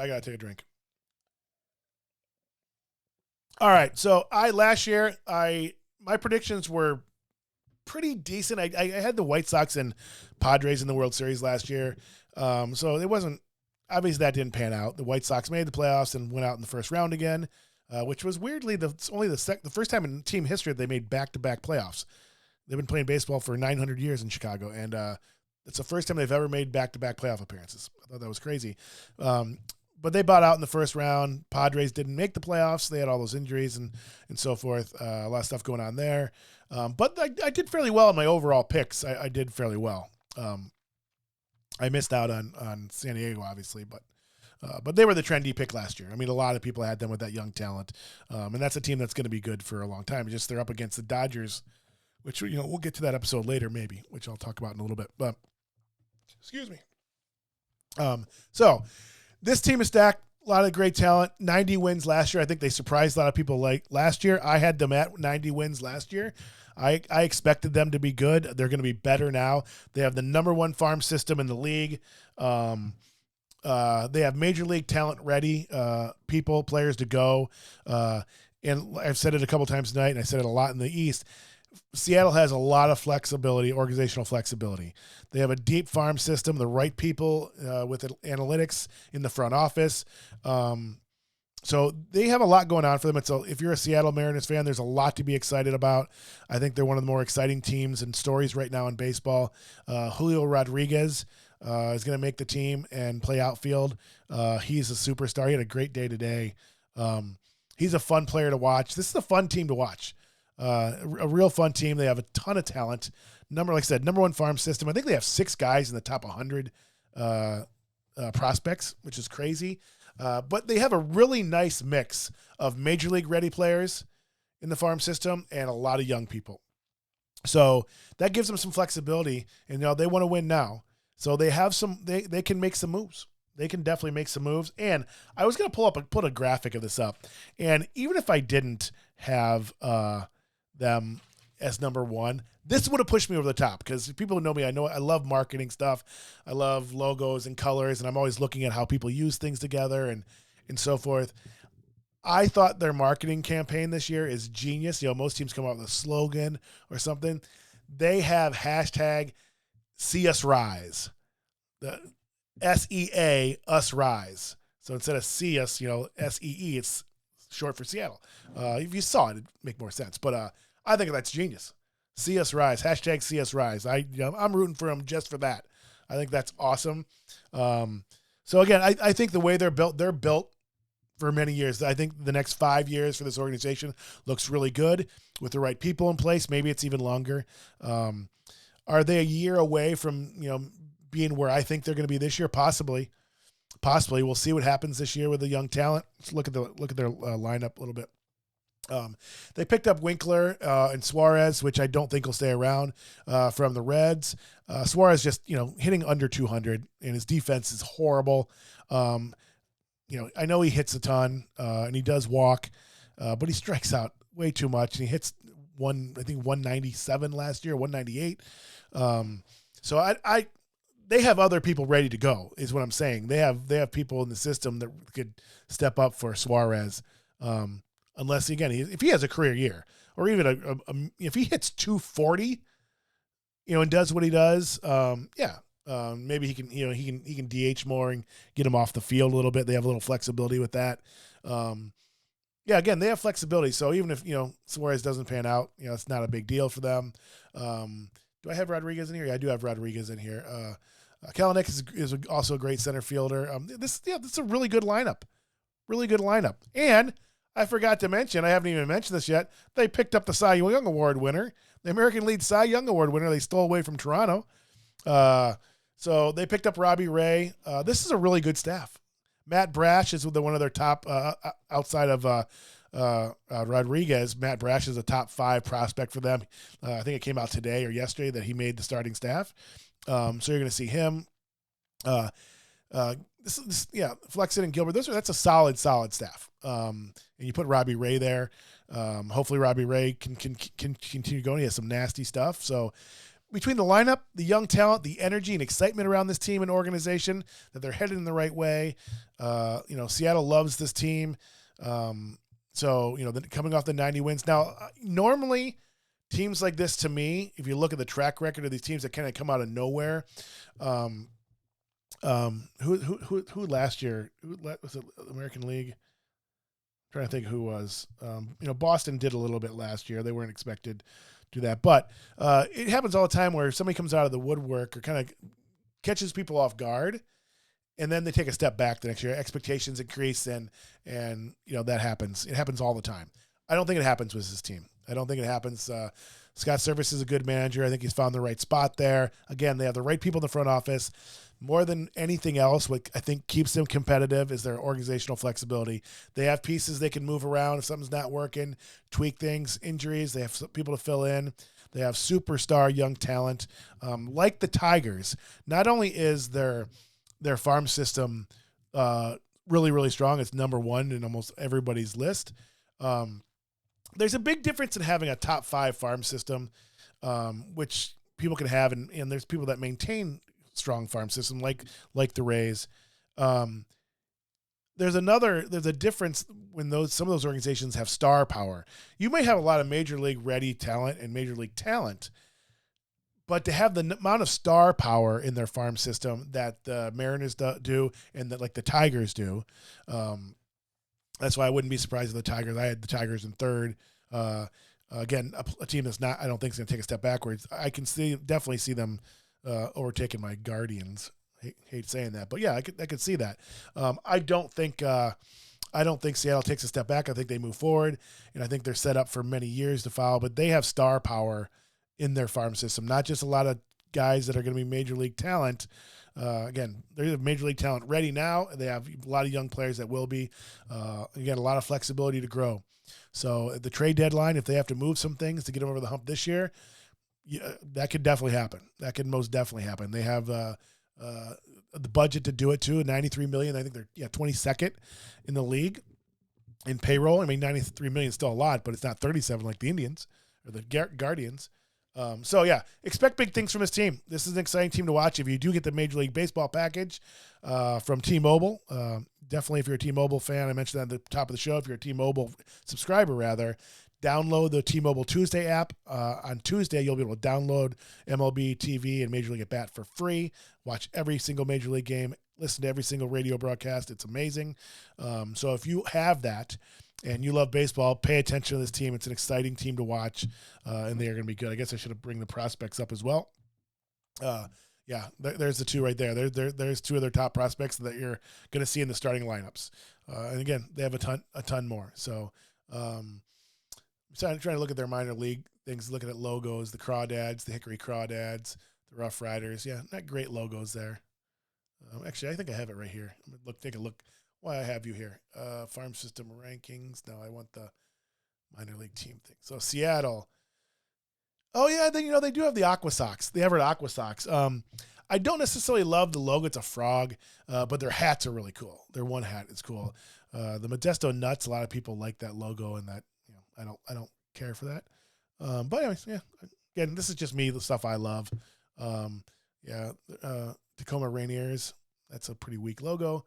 I gotta take a drink. All right. So last year my predictions were pretty decent. I had the White Sox and Padres in the World Series last year. So it wasn't obviously that didn't pan out. The White Sox made the playoffs and went out in the first round again, which was weirdly the first time in team history that they made back-to-back playoffs. They've been playing baseball for 900 years in Chicago, and it's the first time they've ever made back-to-back playoff appearances. I thought that was crazy. But they bought out in the first round. Padres didn't make the playoffs. They had all those injuries and so forth. A lot of stuff going on there. But I did fairly well in my overall picks. I did fairly well. I missed out on San Diego, obviously, but they were the trendy pick last year. I mean, a lot of people had them with that young talent, and that's a team that's going to be good for a long time. Just they're up against the Dodgers, which we'll get to that episode later, maybe, which I'll talk about in a little bit. But excuse me. So this team is stacked. A lot of great talent. 90 wins last year. I think they surprised a lot of people. Like last year, I had them at 90 wins last year. I expected them to be good. They're going to be better now. They have the number one farm system in the league. They have major league talent ready, players to go. And I've said it a couple times tonight, and I said it a lot in the East. Seattle has a lot of flexibility, organizational flexibility. They have a deep farm system, the right people with analytics in the front office. So they have a lot going on for them. If you're a Seattle Mariners fan, there's a lot to be excited about. I think they're one of the more exciting teams and stories right now in baseball. Julio Rodriguez is going to make the team and play outfield. He's a superstar. He had a great day today. He's a fun player to watch. This is a fun team to watch. A real fun team. They have a ton of talent. Like I said, number one farm system. I think they have 6 guys in the top 100 prospects, which is crazy. But they have a really nice mix of major league ready players in the farm system and a lot of young people. So that gives them some flexibility, and they want to win now. So they have they can make some moves. They can definitely make some moves. And I was going to put a graphic of this up. And even if I didn't have them as number one, this would have pushed me over the top, because people who know me, I love marketing stuff. I love logos and colors, and I'm always looking at how people use things together and so forth. I thought their marketing campaign this year is genius. Most teams come out with a slogan or something. They have hashtag See Us Rise. The SEA Us Rise. So instead of See Us, SEE, it's short for Seattle. If you saw it, it'd make more sense. But I think that's genius. See Us Rise. Hashtag See Us Rise. I'm rooting for them just for that. I think that's awesome. So again, I think the way they're built for many years. I think the next 5 years for this organization looks really good with the right people in place. Maybe it's even longer. Are they a year away from, being where I think they're going to be this year? Possibly. We'll see what happens this year with the young talent. Let's look at their lineup a little bit. They picked up Winkler and Suarez, which I don't think will stay around from the Reds. Suarez just, hitting under 200, and his defense is horrible. I know he hits a ton and he does walk, but he strikes out way too much, and he hits 197 last year, 198. So they have other people ready to go, is what I'm saying. They have people in the system that could step up for Suarez. Unless, again, if he has a career year, or even if he hits 240, and does what he does, maybe he can DH more and get him off the field a little bit. They have a little flexibility with that. Again, they have flexibility. So even if, Suarez doesn't pan out, it's not a big deal for them. Do I have Rodriguez in here? Yeah, I do have Rodriguez in here. Kalanick is also a great center fielder. This is a really good lineup. Really good lineup. And I forgot to mention, I haven't even mentioned this yet, they picked up the Cy Young Award winner, the American League Cy Young Award winner. They stole away from Toronto. So they picked up Robbie Ray. This is a really good staff. Matt Brash is one of their top, outside of Rodriguez. Matt Brash is a top 5 prospect for them. I think it came out today or yesterday that he made the starting staff. So you're going to see him. Flexen and Gilbert. That's a solid staff. And you put Robbie Ray there. Hopefully Robbie Ray can continue going. He has some nasty stuff. So between the lineup, the young talent, the energy and excitement around this team and organization, that they're headed in the right way. Seattle loves this team. So, coming off the 90 wins. Now, normally teams like this, to me, if you look at the track record of these teams that kind of come out of nowhere, who last year, was it American League? I'm trying to think who was. Boston did a little bit last year. They weren't expected to do that. But it happens all the time where somebody comes out of the woodwork or kind of catches people off guard, and then they take a step back the next year. Expectations increase, and that happens. It happens all the time. I don't think it happens with this team. I don't think it happens. Scott Service is a good manager. I think he's found the right spot there. Again, they have the right people in the front office. More than anything else, what I think keeps them competitive is their organizational flexibility. They have pieces they can move around if something's not working, tweak things, injuries. They have people to fill in. They have superstar young talent. Like the Tigers, not only is their farm system really, really strong, it's number one in almost everybody's list. There's a big difference in having a top 5 farm system, which people can have, and there's people that maintain strong farm system like the Rays. There's a difference when some of those organizations have star power. You may have a lot of major league ready talent and major league talent, but to have the amount of star power in their farm system that the Mariners do and that like the Tigers do, that's why I wouldn't be surprised if the Tigers. I had the Tigers in third. Again, a team that's not, I don't think is going to take a step backwards. I can definitely see them overtaking my Guardians. Hate saying that, but yeah, I could see that. I don't think Seattle takes a step back. I think they move forward, and I think they're set up for many years to follow. But they have star power in their farm system, not just a lot of guys that are going to be major league talent. Again, they're major league talent ready now. They have a lot of young players that will be. Again, a lot of flexibility to grow. So at the trade deadline, if they have to move some things to get them over the hump this year, that could definitely happen. That could most definitely happen. They have the budget to do it too. $93 million. I think they're 22nd in the league in payroll. I mean, $93 million is still a lot, but it's not 37 like the Indians or the Guardians. So yeah, expect big things from this team. This is an exciting team to watch. If you do get the Major League Baseball package from T-Mobile, definitely if you're a T-Mobile fan, I mentioned that at the top of the show. If you're a T-Mobile subscriber, rather, download the T-Mobile Tuesday app. On Tuesday, you'll be able to download MLB TV and Major League at Bat for free. Watch every single Major League game. Listen to every single radio broadcast. It's amazing. So if you have that and you love baseball, pay attention to this team. It's an exciting team to watch, and they are going to be good. I guess I should have bring the prospects up as well. Yeah, there's the two right there. There's two of their top prospects that you're going to see in the starting lineups. And again, they have a ton more. So I'm trying to look at their minor league things, looking at logos, the Crawdads, the Hickory Crawdads, the Rough Riders. Yeah, not great logos there. Actually, I think I have it right here. Take a look. Why I have you here. Farm system rankings. No, I want the minor league team thing. So Seattle. Oh, yeah, then they do have the Aqua Sox, the Everett Aqua Sox. I don't necessarily love the logo. It's a frog, but their hats are really cool. Their one hat is cool. The Modesto Nuts, a lot of people like that logo, and that I don't care for that. But anyways, yeah. Again, this is just me, the stuff I love. Tacoma Rainiers, that's a pretty weak logo.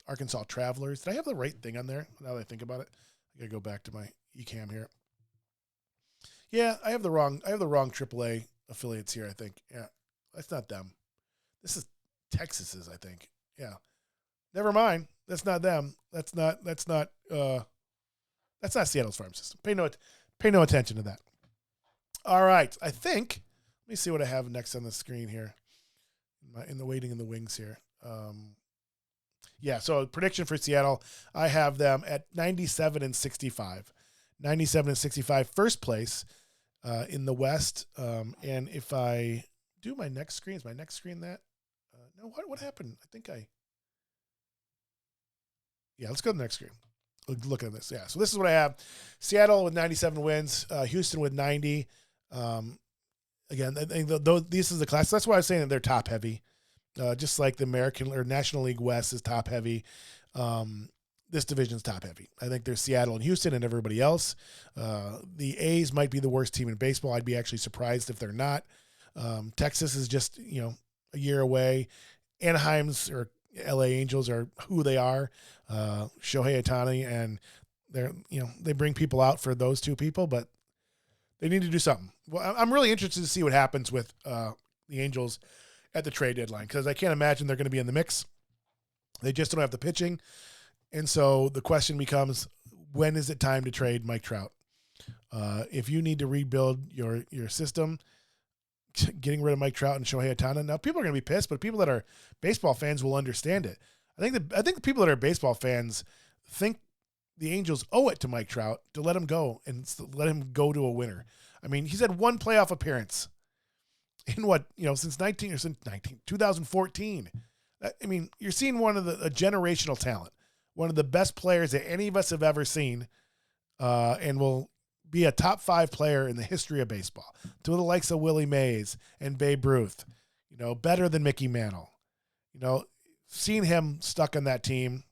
Arkansas Travelers. Did I have the right thing on there? Now that I think about it, I gotta go back to my eCam here. Yeah, I have the wrong AAA affiliates here, I think. Yeah, that's not them. This is Texas's, I think. Yeah. Never mind. That's not them. That's not Seattle's farm system. Pay no attention to that. All right. I think, let me see what I have next on the screen here. In the waiting in the wings here. So prediction for Seattle, I have them at 97-65. 97-65, first place in the West. And if I do my next screen, is my next screen that? No, what happened? Let's go to the next screen. Look at this. Yeah, so this is what I have. Seattle with 97 wins, Houston with 90. Again, this is the class. That's why I was saying that they're top heavy. Just like the American or National League West is top heavy. this division's top heavy. I think there's Seattle and Houston and everybody else. The A's might be the worst team in baseball. I'd be actually surprised if they're not. Texas is just, a year away. Anaheim's or LA Angels are who they are. Shohei Ohtani, and they bring people out for those two people, but they need to do something. Well, I'm really interested to see what happens with the Angels at the trade deadline, because I can't imagine they're going to be in the mix. They just don't have the pitching. And so the question becomes, when is it time to trade Mike Trout? If you need to rebuild your system, getting rid of Mike Trout and Shohei Ohtani. Now, people are going to be pissed, but people that are baseball fans will understand it. I think the people that are baseball fans think the Angels owe it to Mike Trout to let him go and let him go to a winner. I mean, he's had one playoff appearance in since 2014. I mean, you're seeing a generational talent, one of the best players that any of us have ever seen, and will be a top 5 player in the history of baseball, to the likes of Willie Mays and Babe Ruth, better than Mickey Mantle. Seeing him stuck on that team,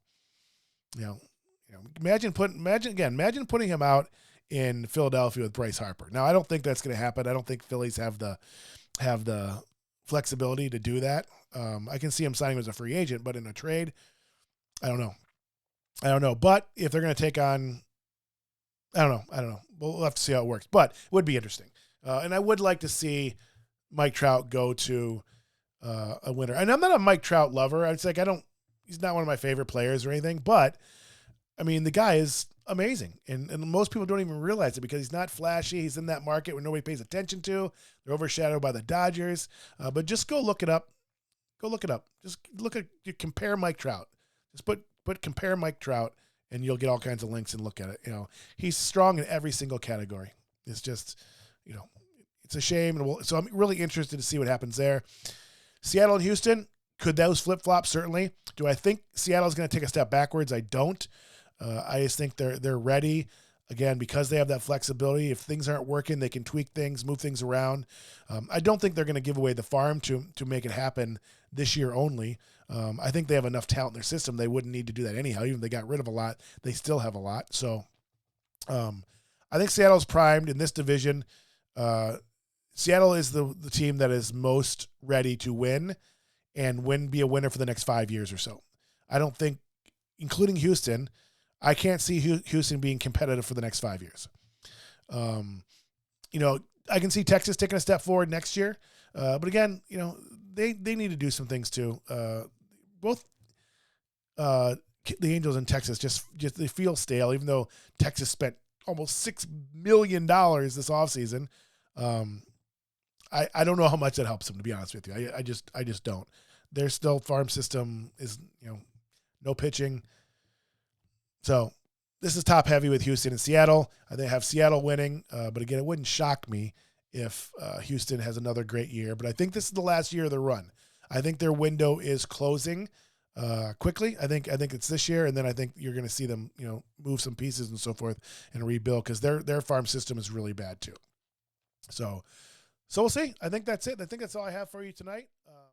imagine putting him out in Philadelphia with Bryce Harper. Now, I don't think that's going to happen. I don't think Phillies have the flexibility to do that. I can see him signing as a free agent, but in a trade, I don't know. But if they're going to take on, I don't know. We'll have to see how it works, but it would be interesting. And I would like to see Mike Trout go to a winner. And I'm not a Mike Trout lover. He's not one of my favorite players or anything, but I mean, the guy is amazing. And most people don't even realize it because he's not flashy. He's in that market where nobody pays attention to. They're overshadowed by the Dodgers. But just go look it up. Just compare Mike Trout. Just put compare Mike Trout, and you'll get all kinds of links and look at it. He's strong in every single category. It's just, it's a shame. So I'm really interested to see what happens there. Seattle and Houston, could those flip-flop? Certainly. Do I think Seattle's going to take a step backwards? I don't. I just think they're ready, again, because they have that flexibility. If things aren't working, they can tweak things, move things around. I don't think they're going to give away the farm to make it happen this year only. I think they have enough talent in their system. They wouldn't need to do that anyhow. Even if they got rid of a lot, they still have a lot. So I think Seattle's primed in this division. Seattle is the team that is most ready to win and be a winner for the next 5 years or so. I don't think, including Houston, I can't see Houston being competitive for the next 5 years. I can see Texas taking a step forward next year. But again, they need to do some things too. Both the Angels and Texas just they feel stale, even though Texas spent almost $6 million this offseason. I don't know how much that helps them, to be honest with you. I just don't. Their still farm system is, no pitching. So this is top heavy with Houston and Seattle. They have Seattle winning, but again, it wouldn't shock me if Houston has another great year. But I think this is the last year of their run. I think their window is closing quickly. I think it's this year, and then I think you're going to see them, move some pieces and so forth and rebuild, because their farm system is really bad too. So we'll see. I think that's it. I think that's all I have for you tonight.